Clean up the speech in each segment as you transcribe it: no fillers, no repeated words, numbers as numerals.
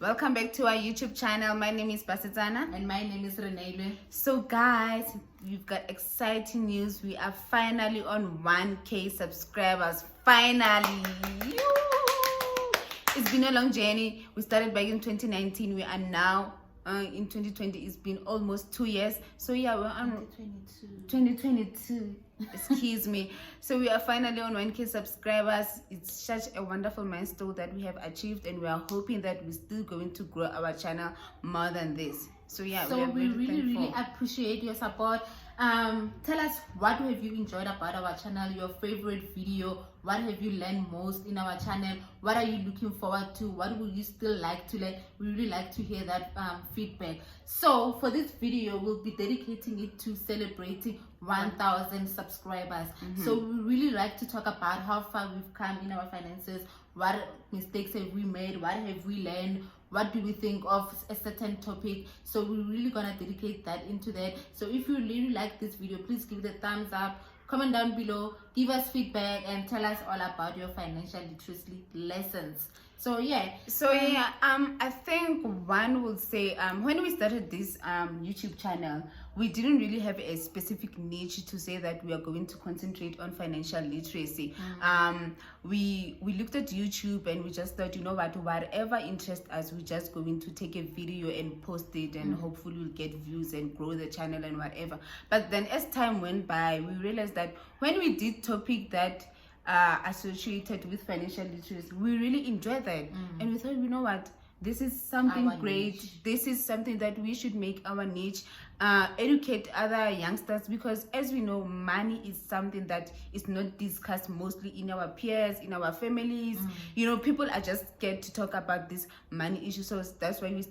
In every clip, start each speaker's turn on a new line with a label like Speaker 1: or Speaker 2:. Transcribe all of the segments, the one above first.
Speaker 1: Welcome back to our YouTube channel. My name is Basitsana.
Speaker 2: And my name is Renee.
Speaker 1: So guys, we've got exciting news. We are finally on 1K subscribers. Finally. It's been a long journey. We started back in 2019. We are now in 2020. It's been almost 2 years. So yeah, we're on 2022. Excuse me. So we are finally on 1K subscribers. It's such a wonderful milestone that we have achieved, and we are hoping that we're still going to grow our channel more than this. So yeah,
Speaker 2: so we really appreciate your support. Tell us, what have you enjoyed about our channel, your favorite video, what have you learned most in our channel, what are you looking forward to, what would you still like to learn? We really like to hear that feedback. So for this video, we'll be dedicating it to celebrating 1,000 subscribers. So we really like to talk about how far we've come in our finances, what mistakes have we made, what have we learned, what do we think of a certain topic. So we're really gonna dedicate that into that. So if you really like this video, please give it a thumbs up, comment down below, give us feedback, and tell us all about your financial literacy lessons. So yeah,
Speaker 1: I think one would say when we started this YouTube channel, we didn't really have a specific niche to say that we are going to concentrate on financial literacy. We looked at YouTube and we just thought, you know what, whatever interests us, we're just going to take a video and post it, and hopefully we'll get views and grow the channel and whatever. But then as time went by, we realized that when we did topic that associated with financial literacy, we really enjoyed that, and we thought, you know what, this is something great. This is something that we should make our niche, educate other youngsters, because as we know, money is something that is not discussed mostly in our peers, in our families. You know, people are just scared to talk about this money issue. So that's why we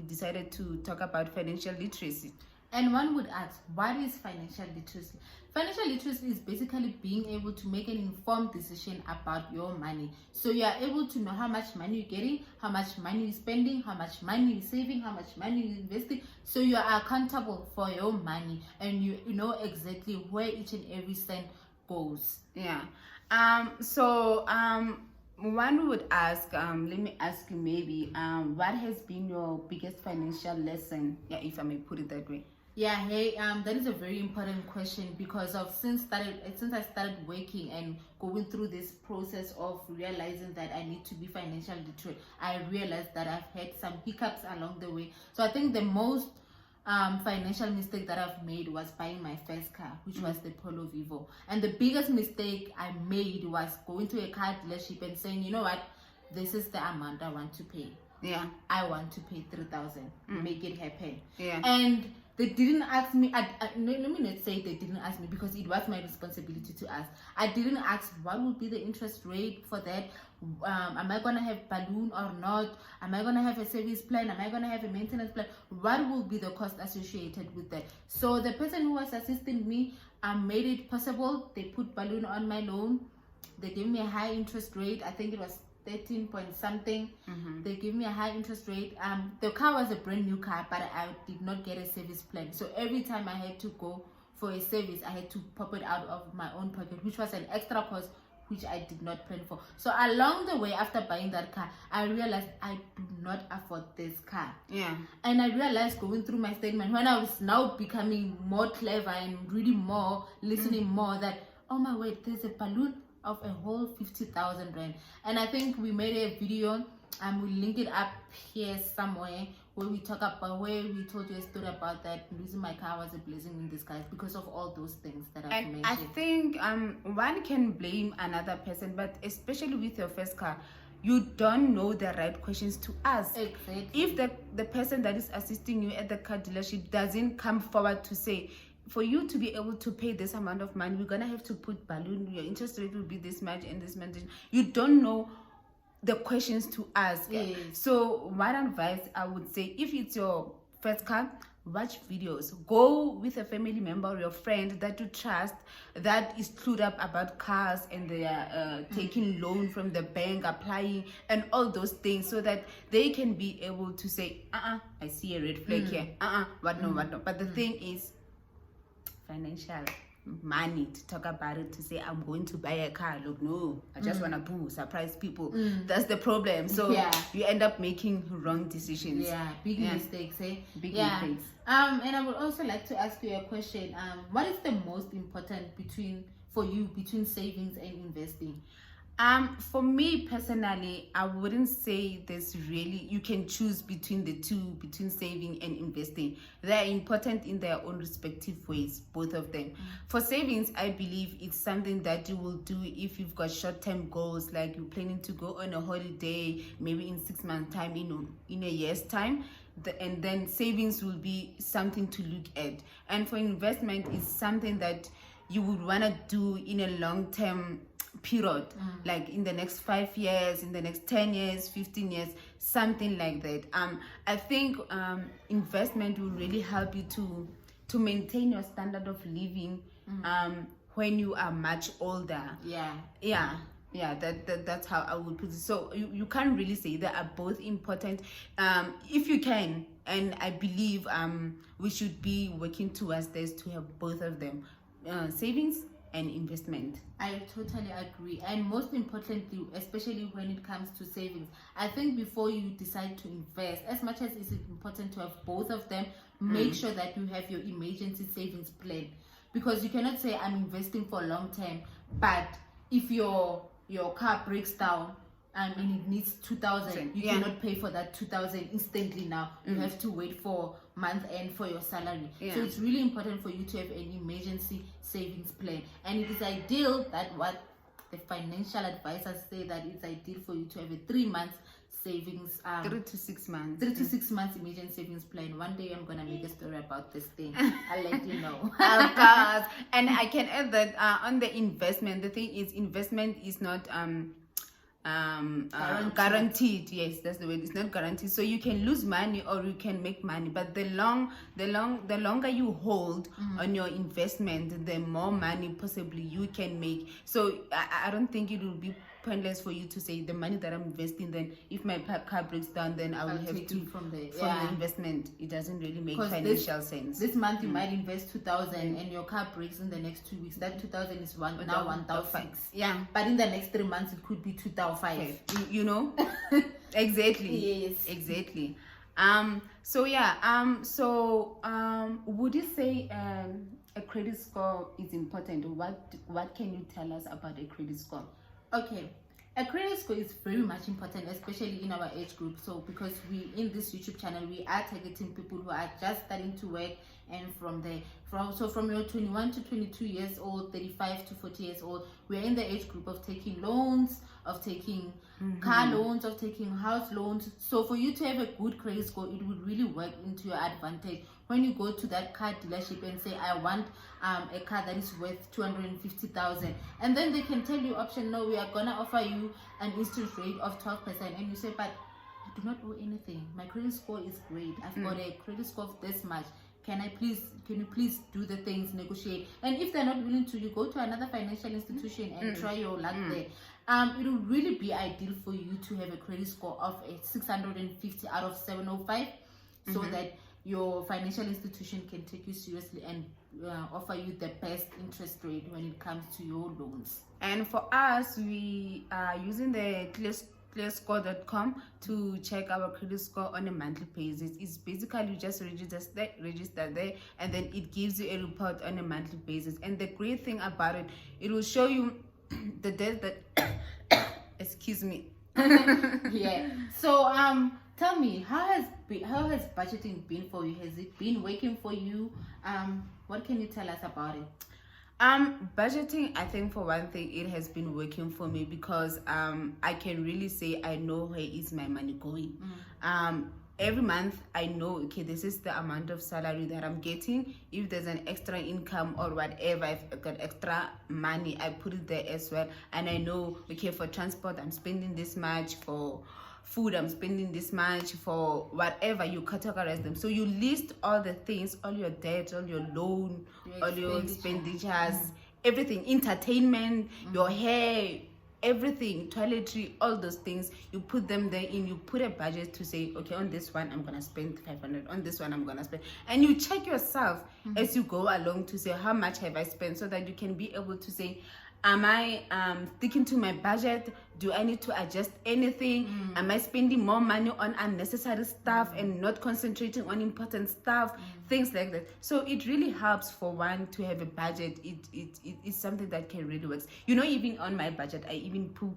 Speaker 1: decided to talk about financial literacy.
Speaker 2: And one would ask, what is financial literacy? Financial literacy is basically being able to make an informed decision about your money. So you are able to know how much money you're getting, how much money you're spending, how much money you're saving, how much money you're investing. So you are accountable for your money, and you know exactly where each and every cent goes.
Speaker 1: Yeah. One would ask, let me ask you maybe, what has been your biggest financial lesson? Yeah, if I may put it that way.
Speaker 2: Yeah, hey, that is a very important question, because since I started working and going through this process of realizing that I need to be financially literate, I realized that I've had some hiccups along the way. So I think the most financial mistake that I've made was buying my first car, which was the Polo Vivo. And the biggest mistake I made was going to a car dealership and saying, you know what, this is the amount I want to pay.
Speaker 1: Yeah,
Speaker 2: I want to pay 3,000. Make it happen.
Speaker 1: Yeah.
Speaker 2: And they didn't ask me. Let me not say they didn't ask me, because it was my responsibility to ask. I didn't ask what would be the interest rate for that. Am I gonna have balloon or not? Am I gonna have a service plan? Am I gonna have a maintenance plan? What will be the cost associated with that? So the person who was assisting me made it possible. They put balloon on my loan. They gave me a high interest rate. I think it was 13 point something. They gave me a high interest rate. The car was a brand new car, but I did not get a service plan. So every time I had to go for a service, I had to pop it out of my own pocket, which was an extra cost, which I did not plan for. So along the way, after buying that car, I realized I do not afford this car.
Speaker 1: Yeah. And
Speaker 2: I realized, going through my statement, when I was now becoming more clever and reading more, listening more, that, oh my wait, there's a balloon of a whole 50,000 rand. And I think we made a video, and we link it up here somewhere, where we talk about, where we told you a story about that losing my car was a blessing in disguise, because of all those things that I've mentioned.
Speaker 1: I think one can blame another person, but especially with your first car, you don't know the right questions to ask.
Speaker 2: Exactly.
Speaker 1: If the person that is assisting you at the car dealership doesn't come forward to say, for you to be able to pay this amount of money, we're gonna have to put balloon, your interest rate will be this much and this much, you don't know the questions to ask.
Speaker 2: Yes.
Speaker 1: So one advice I would say, if it's your first car, watch videos, go with a family member or your friend that you trust, that is clued up about cars, and they are taking loan from the bank, applying, and all those things, so that they can be able to say, I see a red flag here, what no. But the thing is, financial money to talk about it, to say I'm going to buy a car. Look, no, I just want to surprise people. That's the problem. So you end up making wrong decisions.
Speaker 2: Big mistakes, eh?
Speaker 1: Big mistakes.
Speaker 2: And I would also like to ask you a question. What is the most important between savings and investing?
Speaker 1: For me personally, I wouldn't say there's really, you can choose between the two, between saving and investing. They're important in their own respective ways, both of them. For savings, I believe it's something that you will do if you've got short-term goals, like you're planning to go on a holiday, maybe in 6 months' time, in a year's time. And then savings will be something to look at. And for investment, it's something that you would want to do in a long-term period, like in the next 5 years, in the next 10 years, 15 years, something like that. I think investment will really help you to maintain your standard of living when you are much older. That's how I would put it. So you can't really say they are both important, if you can, and I believe we should be working towards this, to have both of them, savings and investment.
Speaker 2: I totally agree. And most importantly, especially when it comes to savings, I think before you decide to invest, as much as it's important to have both of them, make sure that you have your emergency savings plan, because you cannot say I'm investing for long term, but if your car breaks down and it needs 2,000, you cannot pay for that 2,000 instantly now. You have to wait for month end for your salary. So it's really important for you to have an emergency savings plan. And it is ideal that what the financial advisors say, that it's ideal for you to have a 3 month savings,
Speaker 1: 3 to 6 months.
Speaker 2: 3 to 6 months emergency savings plan. One day I'm gonna make a story about this thing. I'll let you know.
Speaker 1: Of course. And I can add that on the investment, the thing is, investment is not guaranteed. Yes, that's the word. It's not guaranteed. So you can lose money or you can make money, but the longer you hold on your investment, the more money possibly you can make. So I don't think it will be pointless for you to say the money that I'm investing, then if my car breaks down, then I will have to
Speaker 2: from the
Speaker 1: investment. It doesn't really make financial sense.
Speaker 2: This month you might invest 2,000 and your car breaks in the next 2 weeks. That 2,000 is now 1,000. But in the next 3 months it could be 2,005.
Speaker 1: Exactly.
Speaker 2: Yes,
Speaker 1: exactly. Would you say a credit score is important? What can you tell us about a credit score?
Speaker 2: Okay, a credit score is very much important, especially in our age group. So because we, in this YouTube channel, we are targeting people who are just starting to work, and from your 21 to 22 years old, 35 to 40 years old, we are in the age group of taking loans, of taking car loans, of taking house loans. So for you to have a good credit score, it would really work into your advantage when you go to that car dealership and say, I want a car that is worth 250,000, and then they can tell you, option no, we are gonna offer you an interest rate of 12%, and you say, but I do not owe anything, my credit score is great, I've got a credit score of this much, can you please do the things, negotiate? And if they're not willing to, you go to another financial institution and try your luck there. It will really be ideal for you to have a credit score of a 650 out of 705, so that your financial institution can take you seriously and offer you the best interest rate when it comes to your loans. And
Speaker 1: for us, we are using the creditscore.com to check our credit score on a monthly basis. It's basically you just register there, and then it gives you a report on a monthly basis. And the great thing about it, it will show you the debt that excuse me.
Speaker 2: So tell me, how has budgeting been for you? Has it been working for you? What can you tell us about it?
Speaker 1: Budgeting, I think for one thing, it has been working for me because I can really say I know where is my money going. Every month I know, okay, this is the amount of salary that I'm getting. If there's an extra income or whatever, if I've got extra money, I put it there as well. And I know, okay, for transport I'm spending this much, for food I'm spending this much, for whatever, you categorize them. So you list all the things, all your debt, all your loan, all your expenditures, everything, entertainment, your hair, everything, toiletry, all those things, you put them there in, you put a budget to say, okay, on this one I'm gonna spend 500, on this one I'm gonna spend, and you check yourself as you go along to say how much have I spent, so that you can be able to say, am I sticking to my budget? Do I need to adjust anything? Am I spending more money on unnecessary stuff and not concentrating on important stuff? Things like that. So it really helps for one to have a budget. It is something that can really work. You know, even on my budget, I even put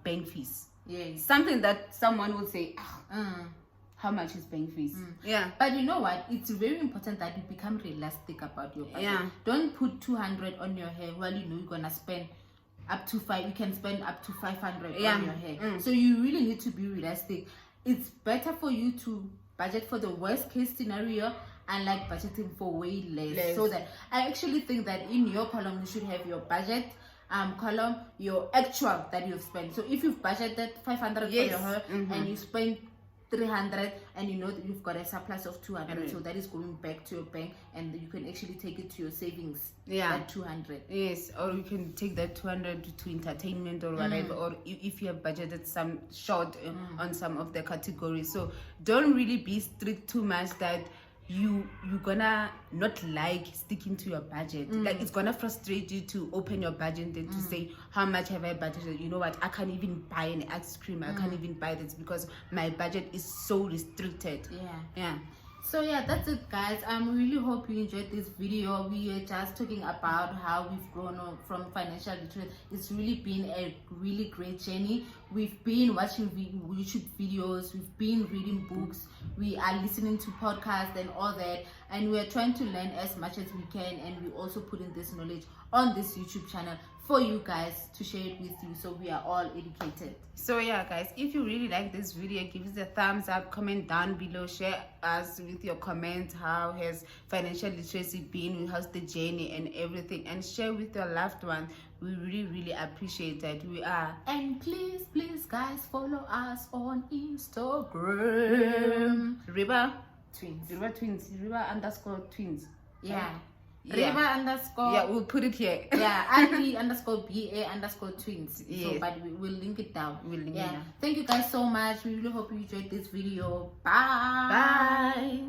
Speaker 1: bank fees.
Speaker 2: Yes.
Speaker 1: Something that someone would say, how much is bank fees? Yeah.
Speaker 2: But you know what? It's very important that you become realistic about your budget.
Speaker 1: Yeah.
Speaker 2: Don't put 200 on your hair while you know you're gonna spend up to 5. You can spend up to 500 on your hair. So you really need to be realistic. It's better for you to budget for the worst case scenario and like budgeting for way less. So that I actually think that in your column you should have your budget column, your actual that you've spent. So if you've budgeted 500 for your hair and you spend 300, and you know that you've got a surplus of 200, so that is going back to your bank, and you can actually take it to your savings. That 200.
Speaker 1: Yes, or you can take that 200 to entertainment or whatever, or if you have budgeted some short on some of the categories. So don't really be strict too much that you're gonna not like sticking to your budget. Like, it's gonna frustrate you to open your budget and to say, how much have I budgeted? You know what, I can't even buy an ice cream, I can't even buy this because my budget is so restricted.
Speaker 2: So yeah, that's it, guys. I really hope you enjoyed this video. We are just talking about how we've grown up from financial literacy. It's really been a really great journey. We've been watching YouTube videos, we've been reading books, we are listening to podcasts and all that, and we are trying to learn as much as we can, and we also putting this knowledge on this YouTube channel for you guys to share it with you, so we are all educated.
Speaker 1: So yeah, guys, if you really like this video, give us a thumbs up, comment down below, share us with your comments. How has financial literacy been? How's the journey and everything? And share with your loved ones. We really appreciate that. We are.
Speaker 2: And please guys, follow us on Instagram.
Speaker 1: River
Speaker 2: Twins.
Speaker 1: River_twins.
Speaker 2: River underscore.
Speaker 1: Yeah, we'll put it here.
Speaker 2: RE_BA_twins.
Speaker 1: Yes.
Speaker 2: So, but we'll link it down.
Speaker 1: It down.
Speaker 2: Thank you guys so much. We really hope you enjoyed this video. Bye.
Speaker 1: Bye.